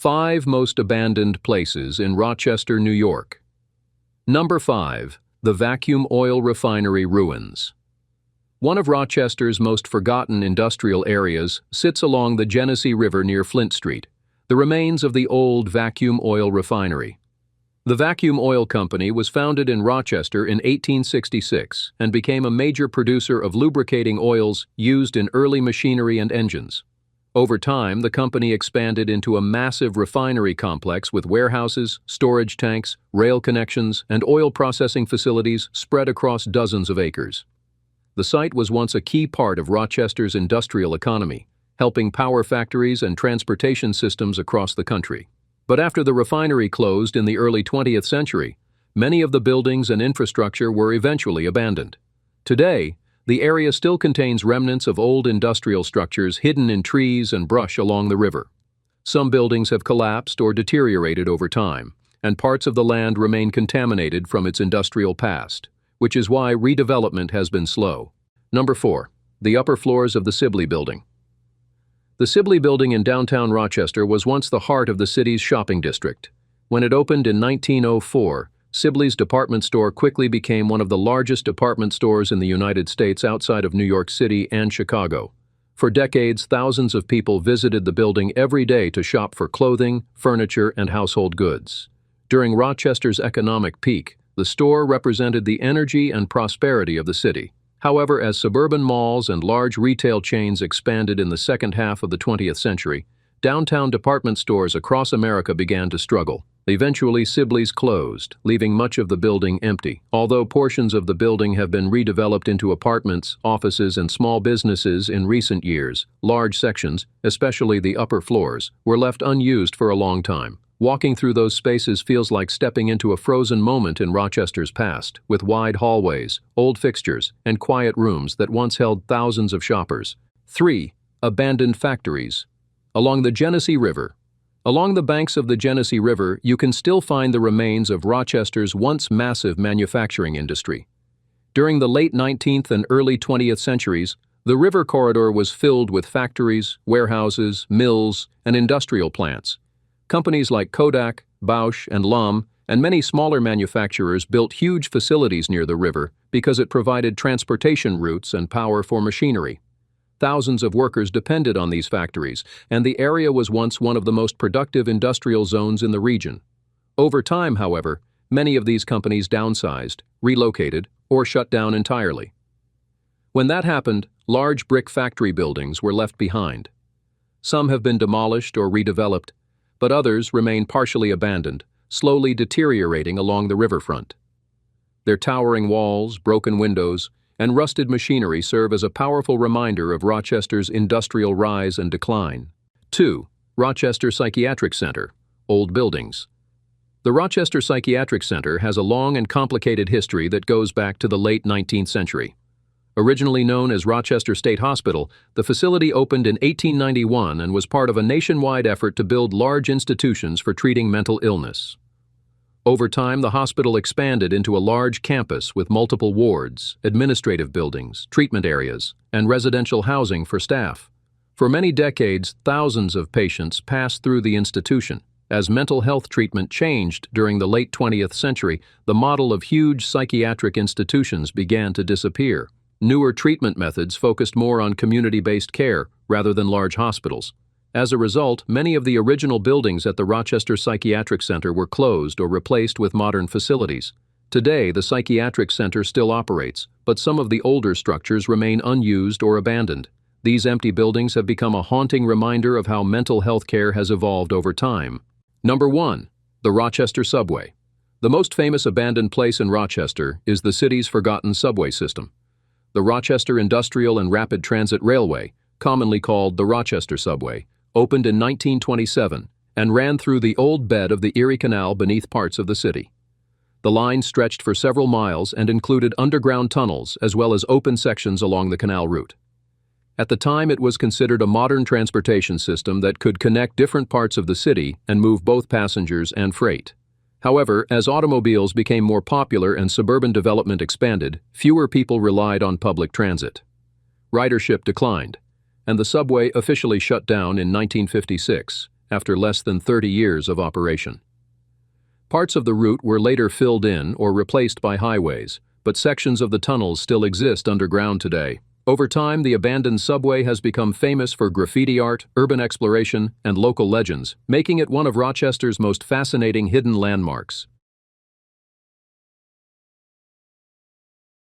5 most abandoned places in Rochester, New York. Number 5. The Vacuum Oil Refinery Ruins. One of Rochester's most forgotten industrial areas sits along the Genesee River near Flint Street, the remains of the old vacuum oil refinery. The Vacuum Oil Company was founded in Rochester in 1866 and became a major producer of lubricating oils used in early machinery and engines. Over time, the company expanded into a massive refinery complex with warehouses, storage tanks, rail connections, and oil processing facilities spread across dozens of acres. The site was once a key part of Rochester's industrial economy, helping power factories and transportation systems across the country. But after the refinery closed in the early 20th century, many of the buildings and infrastructure were eventually abandoned. Today, the area still contains remnants of old industrial structures hidden in trees and brush along the river. Some buildings have collapsed or deteriorated over time, and parts of the land remain contaminated from its industrial past, which is why redevelopment has been slow. Number 4. The upper floors of the Sibley Building. The Sibley Building in downtown Rochester was once the heart of the city's shopping district. When it opened in 1904, Sibley's department store quickly became one of the largest department stores in the United States outside of New York City and Chicago. For decades, thousands of people visited the building every day to shop for clothing, furniture, and household goods. During Rochester's economic peak, the store represented the energy and prosperity of the city. However, as suburban malls and large retail chains expanded in the second half of the 20th century, downtown department stores across America began to struggle. Eventually, Sibley's closed, leaving much of the building empty. Although portions of the building have been redeveloped into apartments, offices, and small businesses in recent years, large sections, especially the upper floors, were left unused for a long time. Walking through those spaces feels like stepping into a frozen moment in Rochester's past, with wide hallways, old fixtures, and quiet rooms that once held thousands of shoppers. 3. Abandoned factories. Along the Genesee River. Along the banks of the Genesee River, you can still find the remains of Rochester's once massive manufacturing industry. During the late 19th and early 20th centuries, the river corridor was filled with factories, warehouses, mills, and industrial plants. Companies like Kodak, Bausch, and Lum, and many smaller manufacturers built huge facilities near the river because it provided transportation routes and power for machinery. Thousands of workers depended on these factories, and the area was once one of the most productive industrial zones in the region. Over time, however, many of these companies downsized, relocated, or shut down entirely. When that happened, large brick factory buildings were left behind. Some have been demolished or redeveloped, but others remain partially abandoned, slowly deteriorating along the riverfront. Their towering walls, broken windows, and rusted machinery serve as a powerful reminder of Rochester's industrial rise and decline. 2. Rochester Psychiatric Center, old buildings. The Rochester Psychiatric Center has a long and complicated history that goes back to the late 19th century. Originally known as Rochester State Hospital, the facility opened in 1891 and was part of a nationwide effort to build large institutions for treating mental illness. Over time, the hospital expanded into a large campus with multiple wards, administrative buildings, treatment areas, and residential housing for staff. For many decades, thousands of patients passed through the institution. As mental health treatment changed during the late 20th century, the model of huge psychiatric institutions began to disappear. Newer treatment methods focused more on community-based care rather than large hospitals. As a result, many of the original buildings at the Rochester Psychiatric Center were closed or replaced with modern facilities. Today, the Psychiatric Center still operates, but some of the older structures remain unused or abandoned. These empty buildings have become a haunting reminder of how mental health care has evolved over time. Number 1. The Rochester Subway. The most famous abandoned place in Rochester is the city's forgotten subway system. The Rochester Industrial and Rapid Transit Railway, commonly called the Rochester Subway, opened in 1927 and ran through the old bed of the Erie Canal beneath parts of the city. The line stretched for several miles and included underground tunnels as well as open sections along the canal route. At the time, it was considered a modern transportation system that could connect different parts of the city and move both passengers and freight. However, as automobiles became more popular and suburban development expanded, fewer people relied on public transit. Ridership declined, and the subway officially shut down in 1956, after less than 30 years of operation. Parts of the route were later filled in or replaced by highways, but sections of the tunnels still exist underground today. Over time, the abandoned subway has become famous for graffiti art, urban exploration, and local legends, making it one of Rochester's most fascinating hidden landmarks.